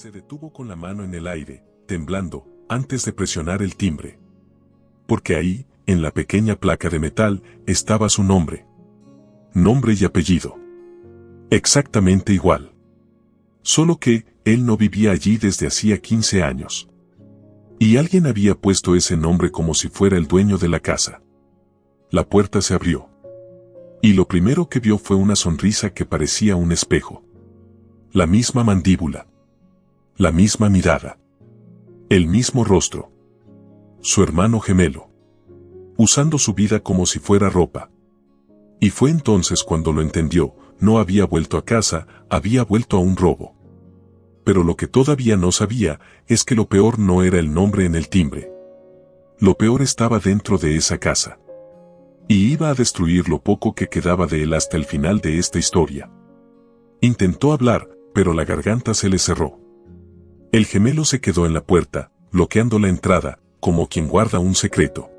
Se detuvo con la mano en el aire, temblando, antes de presionar el timbre. Porque ahí, en la pequeña placa de metal, estaba su nombre. Nombre y apellido. Exactamente igual. Solo que, él no vivía allí desde hacía 15 años. Y alguien había puesto ese nombre como si fuera el dueño de la casa. La puerta se abrió. Y lo primero que vio fue una sonrisa que parecía un espejo. La misma mandíbula. La misma mirada. El mismo rostro. Su hermano gemelo. Usando su vida como si fuera ropa. Y fue entonces cuando lo entendió, no había vuelto a casa, había vuelto a un robo. Pero lo que todavía no sabía, es que lo peor no era el nombre en el timbre. Lo peor estaba dentro de esa casa. Y iba a destruir lo poco que quedaba de él hasta el final de esta historia. Intentó hablar, pero la garganta se le cerró. El gemelo se quedó en la puerta, bloqueando la entrada, como quien guarda un secreto.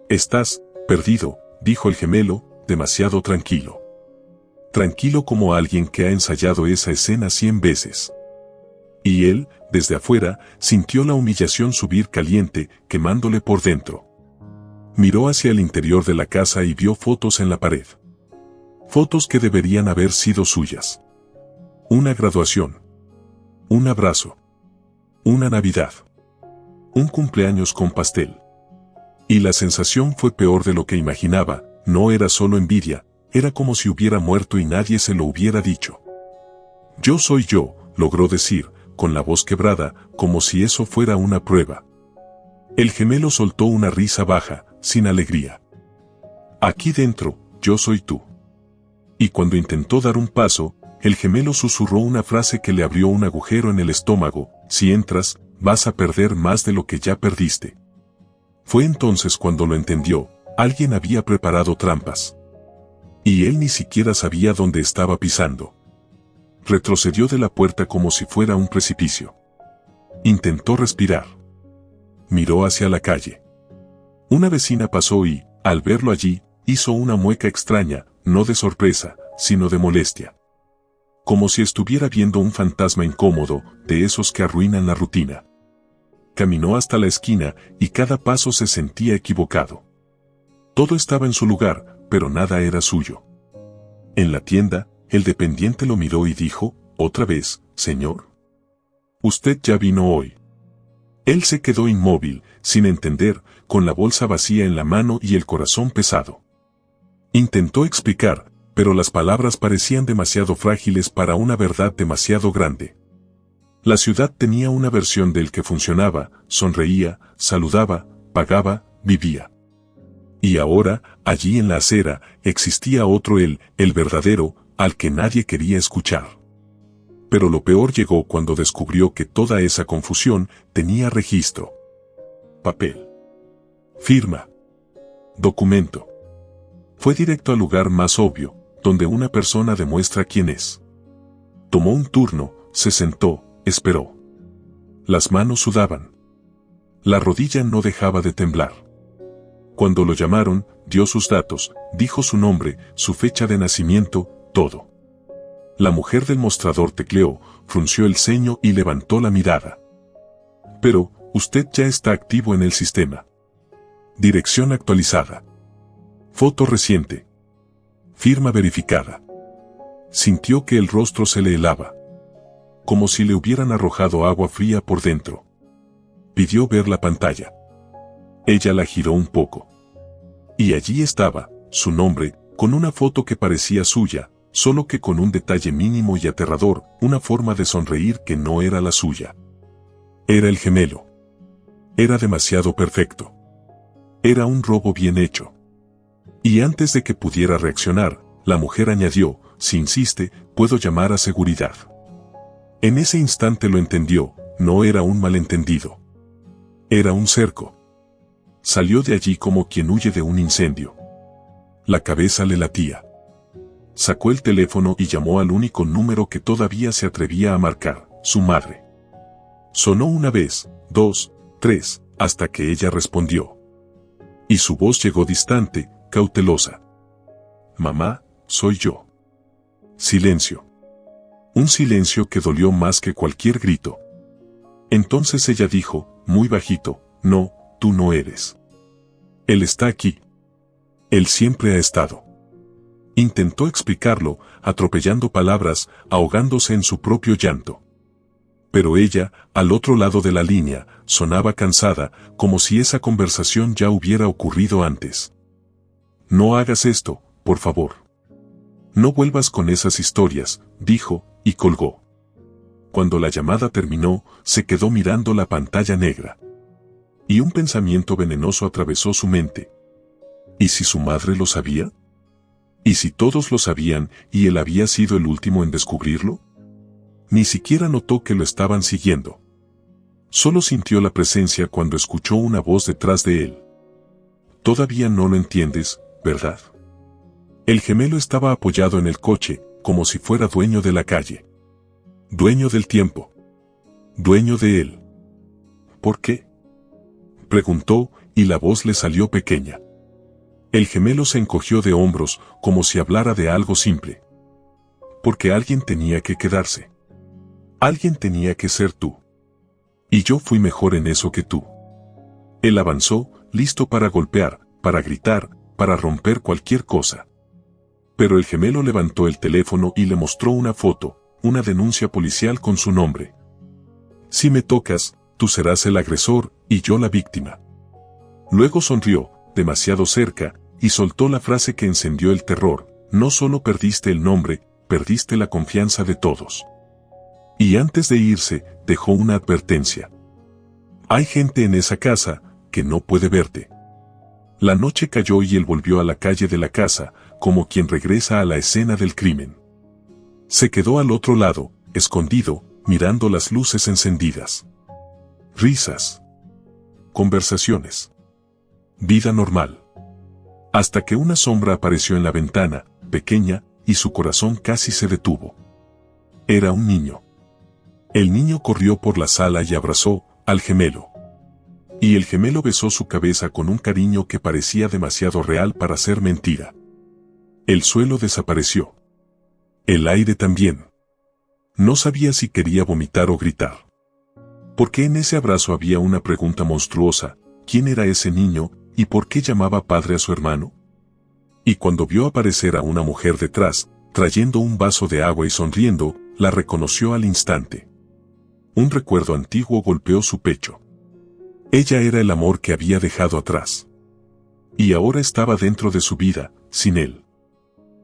«Estás perdido», dijo el gemelo, demasiado tranquilo. Tranquilo como alguien que ha ensayado esa escena 100 veces. Y él, desde afuera, sintió la humillación subir caliente, quemándole por dentro. Miró hacia el interior de la casa y vio fotos en la pared. Fotos que deberían haber sido suyas. Una graduación. Un abrazo. Una Navidad. Un cumpleaños con pastel. Y la sensación fue peor de lo que imaginaba, no era solo envidia, era como si hubiera muerto y nadie se lo hubiera dicho. «Yo soy yo», logró decir, con la voz quebrada, como si eso fuera una prueba. El gemelo soltó una risa baja, sin alegría. «Aquí dentro, yo soy tú». Y cuando intentó dar un paso, el gemelo susurró una frase que le abrió un agujero en el estómago: «Si entras, vas a perder más de lo que ya perdiste». Fue entonces cuando lo entendió, alguien había preparado trampas. Y él ni siquiera sabía dónde estaba pisando. Retrocedió de la puerta como si fuera un precipicio. Intentó respirar. Miró hacia la calle. Una vecina pasó y, al verlo allí, hizo una mueca extraña, no de sorpresa, sino de molestia. Como si estuviera viendo un fantasma incómodo, de esos que arruinan la rutina. Caminó hasta la esquina, y cada paso se sentía equivocado. Todo estaba en su lugar, pero nada era suyo. En la tienda, el dependiente lo miró y dijo: «¿Otra vez, señor? Usted ya vino hoy». Él se quedó inmóvil, sin entender, con la bolsa vacía en la mano y el corazón pesado. Intentó explicar, pero las palabras parecían demasiado frágiles para una verdad demasiado grande. La ciudad tenía una versión del que funcionaba, sonreía, saludaba, pagaba, vivía. Y ahora, allí en la acera, existía otro él, el verdadero, al que nadie quería escuchar. Pero lo peor llegó cuando descubrió que toda esa confusión tenía registro. Papel. Firma. Documento. Fue directo al lugar más obvio, donde una persona demuestra quién es. Tomó un turno, se sentó, esperó. Las manos sudaban. La rodilla no dejaba de temblar. Cuando lo llamaron, dio sus datos, dijo su nombre, su fecha de nacimiento, todo. La mujer del mostrador tecleó, frunció el ceño y levantó la mirada. «Pero, usted ya está activo en el sistema. Dirección actualizada. Foto reciente. Firma verificada». Sintió que el rostro se le helaba. Como si le hubieran arrojado agua fría por dentro. Pidió ver la pantalla. Ella la giró un poco. Y allí estaba, su nombre, con una foto que parecía suya, solo que con un detalle mínimo y aterrador, una forma de sonreír que no era la suya. Era el gemelo. Era demasiado perfecto. Era un robo bien hecho. Y antes de que pudiera reaccionar, la mujer añadió: «Si insiste, puedo llamar a seguridad». En ese instante lo entendió, no era un malentendido. Era un cerco. Salió de allí como quien huye de un incendio. La cabeza le latía. Sacó el teléfono y llamó al único número que todavía se atrevía a marcar, su madre. Sonó una vez, 2, 3, hasta que ella respondió. Y su voz llegó distante, cautelosa. «Mamá, soy yo». Silencio. Un silencio que dolió más que cualquier grito. Entonces ella dijo, muy bajito, no, tú no eres. Él está aquí. Él siempre ha estado. Intentó explicarlo, atropellando palabras, ahogándose en su propio llanto. Pero ella, al otro lado de la línea, sonaba cansada, como si esa conversación ya hubiera ocurrido antes. No hagas esto, por favor. No vuelvas con esas historias, dijo, y colgó. Cuando la llamada terminó, se quedó mirando la pantalla negra. Y un pensamiento venenoso atravesó su mente. ¿Y si su madre lo sabía? ¿Y si todos lo sabían y él había sido el último en descubrirlo? Ni siquiera notó que lo estaban siguiendo. Solo sintió la presencia cuando escuchó una voz detrás de él. Todavía no lo entiendes, ¿verdad? El gemelo estaba apoyado en el coche, como si fuera dueño de la calle. Dueño del tiempo. Dueño de él. ¿Por qué? Preguntó, y la voz le salió pequeña. El gemelo se encogió de hombros, como si hablara de algo simple. Porque alguien tenía que quedarse. Alguien tenía que ser tú. Y yo fui mejor en eso que tú. Él avanzó, listo para golpear, para gritar, para romper cualquier cosa. Pero el gemelo levantó el teléfono y le mostró una foto, una denuncia policial con su nombre. Si me tocas, tú serás el agresor y yo la víctima. Luego sonrió, demasiado cerca, y soltó la frase que encendió el terror: no solo perdiste el nombre, perdiste la confianza de todos. Y antes de irse, dejó una advertencia. Hay gente en esa casa que no puede verte. La noche cayó y él volvió a la calle de la casa, como quien regresa a la escena del crimen. Se quedó al otro lado, escondido, mirando las luces encendidas. Risas. Conversaciones. Vida normal. Hasta que una sombra apareció en la ventana, pequeña, y su corazón casi se detuvo. Era un niño. El niño corrió por la sala y abrazó al gemelo. Y el gemelo besó su cabeza con un cariño que parecía demasiado real para ser mentira. El suelo desapareció. El aire también. No sabía si quería vomitar o gritar. Porque en ese abrazo había una pregunta monstruosa: ¿quién era ese niño y por qué llamaba padre a su hermano? Y cuando vio aparecer a una mujer detrás, trayendo un vaso de agua y sonriendo, la reconoció al instante. Un recuerdo antiguo golpeó su pecho. Ella era el amor que había dejado atrás. Y ahora estaba dentro de su vida, sin él.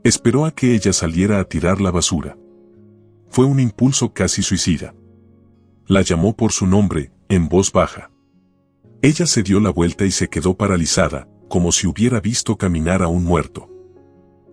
Esperó a que ella saliera a tirar la basura. Fue un impulso casi suicida. La llamó por su nombre, en voz baja. Ella se dio la vuelta y se quedó paralizada, como si hubiera visto caminar a un muerto.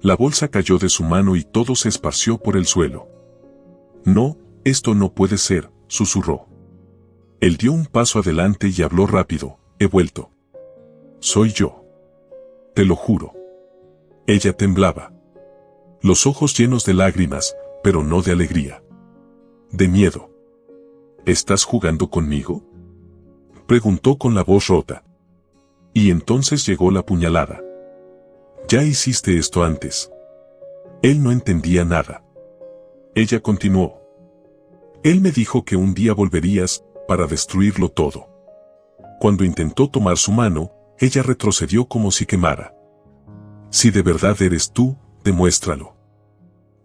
La bolsa cayó de su mano y todo se esparció por el suelo. No, esto no puede ser, susurró. Él dio un paso adelante y habló rápido: he vuelto. Soy yo. Te lo juro. Ella temblaba. Los ojos llenos de lágrimas, pero no de alegría. De miedo. ¿Estás jugando conmigo?, preguntó con la voz rota. Y entonces llegó la puñalada. Ya hiciste esto antes. Él no entendía nada. Ella continuó. Él me dijo que un día volverías, para destruirlo todo. Cuando intentó tomar su mano, ella retrocedió como si quemara. Si de verdad eres tú, demuéstralo.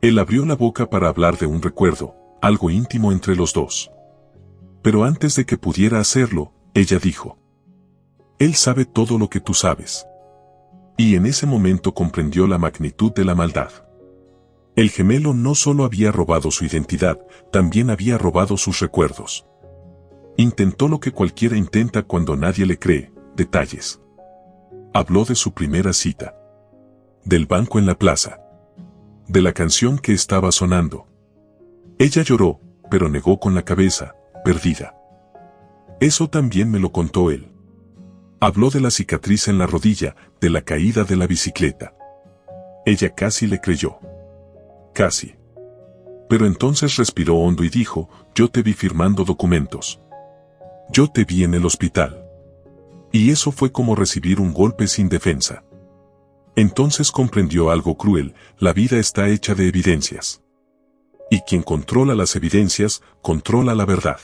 Él abrió la boca para hablar de un recuerdo, algo íntimo entre los dos. Pero antes de que pudiera hacerlo, ella dijo: él sabe todo lo que tú sabes. Y en ese momento comprendió la magnitud de la maldad. El gemelo no solo había robado su identidad, también había robado sus recuerdos. Intentó lo que cualquiera intenta cuando nadie le cree: detalles. Habló de su primera cita. Del banco en la plaza. De la canción que estaba sonando. Ella lloró, pero negó con la cabeza, perdida. Eso también me lo contó él. Habló de la cicatriz en la rodilla, de la caída de la bicicleta. Ella casi le creyó. Casi. Pero entonces respiró hondo y dijo: yo te vi firmando documentos. Yo te vi en el hospital. Y eso fue como recibir un golpe sin defensa. Entonces comprendió algo cruel: la vida está hecha de evidencias. Y quien controla las evidencias, controla la verdad.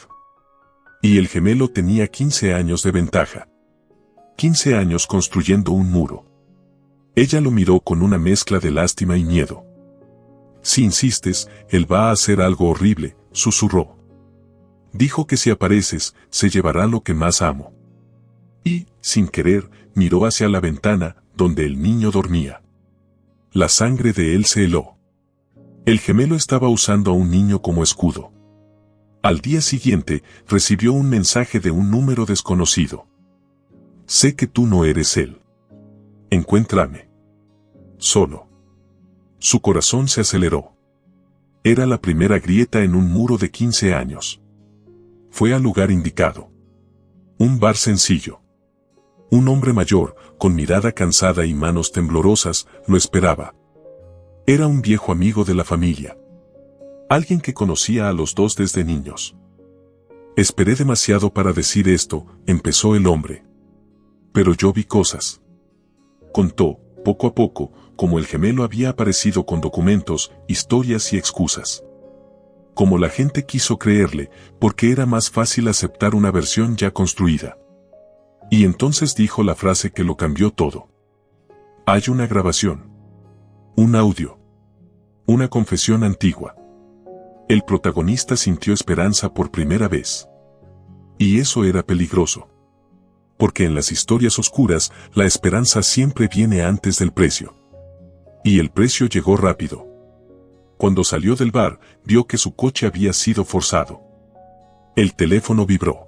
Y el gemelo tenía 15 años de ventaja. 15 años construyendo un muro. Ella lo miró con una mezcla de lástima y miedo. Si insistes, él va a hacer algo horrible, susurró. Dijo que si apareces, se llevará lo que más amo. Y, sin querer, miró hacia la ventana, donde el niño dormía. La sangre de él se heló. El gemelo estaba usando a un niño como escudo. Al día siguiente, recibió un mensaje de un número desconocido. Sé que tú no eres él. Encuéntrame. Solo. Su corazón se aceleró. Era la primera grieta en un muro de 15 años. Fue al lugar indicado. Un bar sencillo. Un hombre mayor, con mirada cansada y manos temblorosas, lo esperaba. Era un viejo amigo de la familia. Alguien que conocía a los dos desde niños. Esperé demasiado para decir esto, empezó el hombre. Pero yo vi cosas. Contó, poco a poco, cómo el gemelo había aparecido con documentos, historias y excusas. Como la gente quiso creerle, porque era más fácil aceptar una versión ya construida. Y entonces dijo la frase que lo cambió todo. Hay una grabación. Un audio. Una confesión antigua. El protagonista sintió esperanza por primera vez. Y eso era peligroso. Porque en las historias oscuras, la esperanza siempre viene antes del precio. Y el precio llegó rápido. Cuando salió del bar, vio que su coche había sido forzado. El teléfono vibró.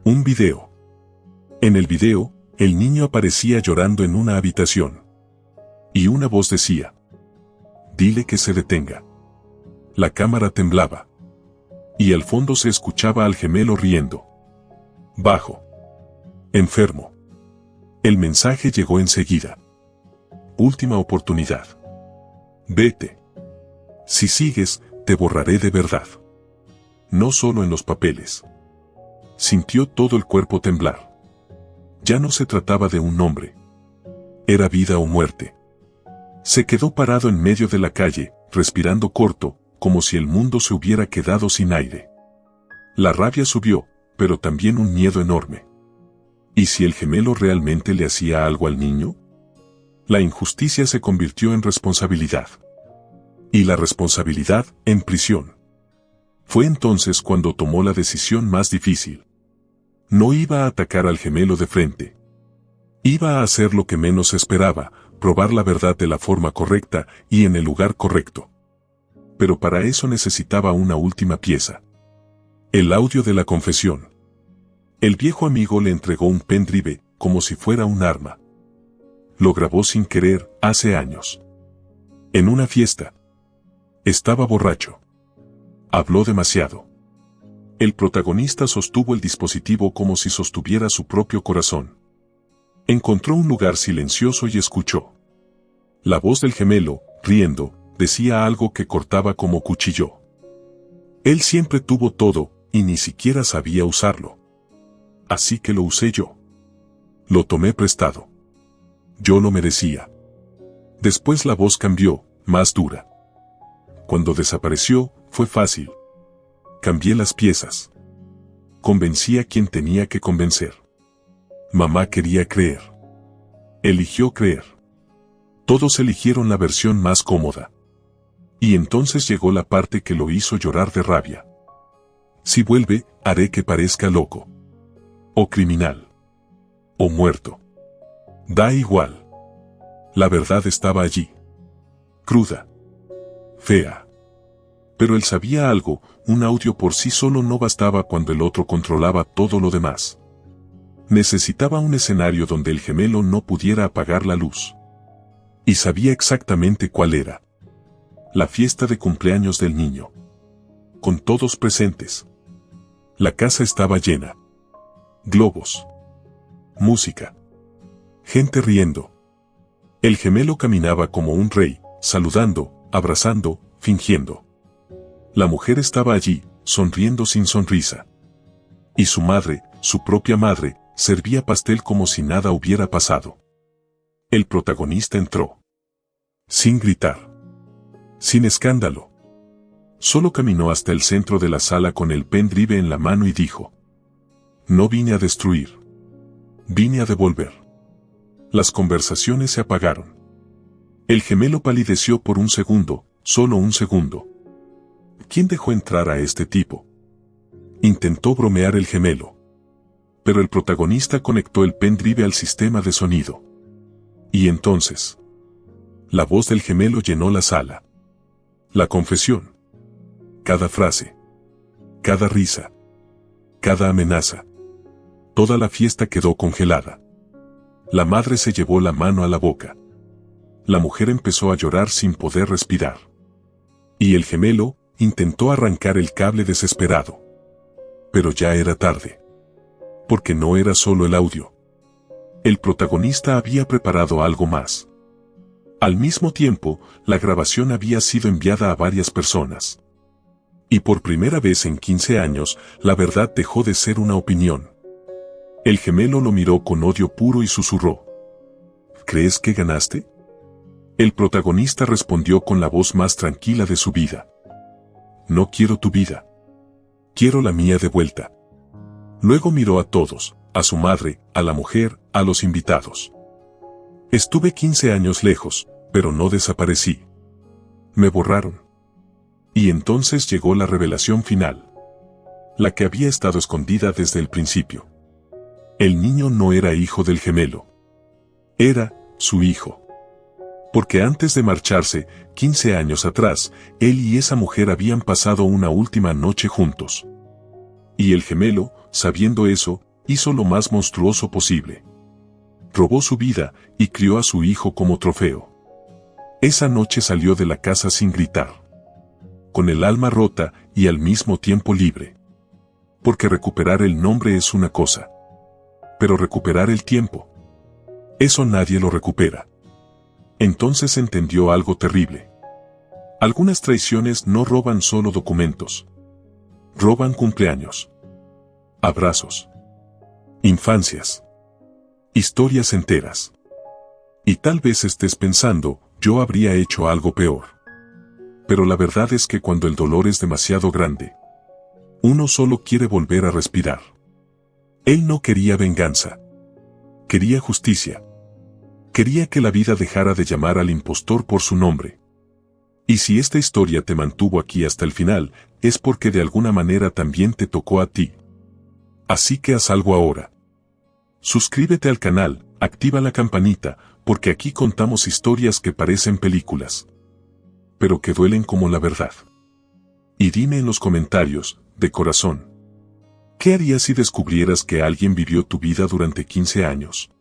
Un video. En el video, el niño aparecía llorando en una habitación. Y una voz decía: dile que se detenga. La cámara temblaba. Y al fondo se escuchaba al gemelo riendo. Bajo. Enfermo. El mensaje llegó enseguida. Última oportunidad. Vete. Si sigues, te borraré de verdad. No solo en los papeles. Sintió todo el cuerpo temblar. Ya no se trataba de un nombre. Era vida o muerte. Se quedó parado en medio de la calle, respirando corto, como si el mundo se hubiera quedado sin aire. La rabia subió, pero también un miedo enorme. ¿Y si el gemelo realmente le hacía algo al niño? La injusticia se convirtió en responsabilidad. Y la responsabilidad, en prisión. Fue entonces cuando tomó la decisión más difícil. No iba a atacar al gemelo de frente. Iba a hacer lo que menos esperaba, probar la verdad de la forma correcta y en el lugar correcto. Pero para eso necesitaba una última pieza. El audio de la confesión. El viejo amigo le entregó un pendrive, como si fuera un arma. Lo grabó sin querer, hace años. En una fiesta. Estaba borracho. Habló demasiado. El protagonista sostuvo el dispositivo como si sostuviera su propio corazón. Encontró un lugar silencioso y escuchó. La voz del gemelo, riendo, decía algo que cortaba como cuchillo. Él siempre tuvo todo, y ni siquiera sabía usarlo. Así que lo usé yo. Lo tomé prestado. Yo lo merecía. Después la voz cambió, más dura. Cuando desapareció, fue fácil. Cambié las piezas. Convencí a quien tenía que convencer. Mamá quería creer. Eligió creer. Todos eligieron la versión más cómoda. Y entonces llegó la parte que lo hizo llorar de rabia. Si vuelve, haré que parezca loco. O criminal. O muerto. Da igual. La verdad estaba allí. Cruda. Fea. Pero él sabía algo, un audio por sí solo no bastaba cuando el otro controlaba todo lo demás. Necesitaba un escenario donde el gemelo no pudiera apagar la luz. Y sabía exactamente cuál era. La fiesta de cumpleaños del niño. Con todos presentes. La casa estaba llena. Globos. Música. Gente riendo. El gemelo caminaba como un rey, saludando, abrazando, fingiendo. La mujer estaba allí, sonriendo sin sonrisa. Y su madre, su propia madre, servía pastel como si nada hubiera pasado. El protagonista entró. Sin gritar. Sin escándalo. Solo caminó hasta el centro de la sala con el pendrive en la mano y dijo: no vine a destruir. Vine a devolver. Las conversaciones se apagaron. El gemelo palideció por un segundo, solo un segundo. ¿Quién dejó entrar a este tipo? Intentó bromear el gemelo. Pero el protagonista conectó el pendrive al sistema de sonido. Y entonces, la voz del gemelo llenó la sala. La confesión. Cada frase. Cada risa. Cada amenaza. Toda la fiesta quedó congelada. La madre se llevó la mano a la boca. La mujer empezó a llorar sin poder respirar. Y el gemelo intentó arrancar el cable desesperado. Pero ya era tarde. Porque no era solo el audio. El protagonista había preparado algo más. Al mismo tiempo, la grabación había sido enviada a varias personas. Y por primera vez en 15 años, la verdad dejó de ser una opinión. El gemelo lo miró con odio puro y susurró: ¿crees que ganaste? El protagonista respondió con la voz más tranquila de su vida: no quiero tu vida. Quiero la mía de vuelta. Luego miró a todos, a su madre, a la mujer, a los invitados. Estuve 15 años lejos, pero no desaparecí. Me borraron. Y entonces llegó la revelación final. La que había estado escondida desde el principio. El niño no era hijo del gemelo. Era su hijo. Porque antes de marcharse, 15 años atrás, él y esa mujer habían pasado una última noche juntos. Y el gemelo, sabiendo eso, hizo lo más monstruoso posible. Robó su vida y crió a su hijo como trofeo. Esa noche salió de la casa sin gritar. Con el alma rota y al mismo tiempo libre. Porque recuperar el nombre es una cosa. Pero recuperar el tiempo, eso nadie lo recupera. Entonces entendió algo terrible. Algunas traiciones no roban solo documentos. Roban cumpleaños. Abrazos. Infancias. Historias enteras. Y tal vez estés pensando, yo habría hecho algo peor. Pero la verdad es que cuando el dolor es demasiado grande, uno solo quiere volver a respirar. Él no quería venganza. Quería justicia. Quería que la vida dejara de llamar al impostor por su nombre. Y si esta historia te mantuvo aquí hasta el final, es porque de alguna manera también te tocó a ti. Así que haz algo ahora. Suscríbete al canal, activa la campanita, porque aquí contamos historias que parecen películas, pero que duelen como la verdad. Y dime en los comentarios, de corazón, ¿qué harías si descubrieras que alguien vivió tu vida durante 15 años?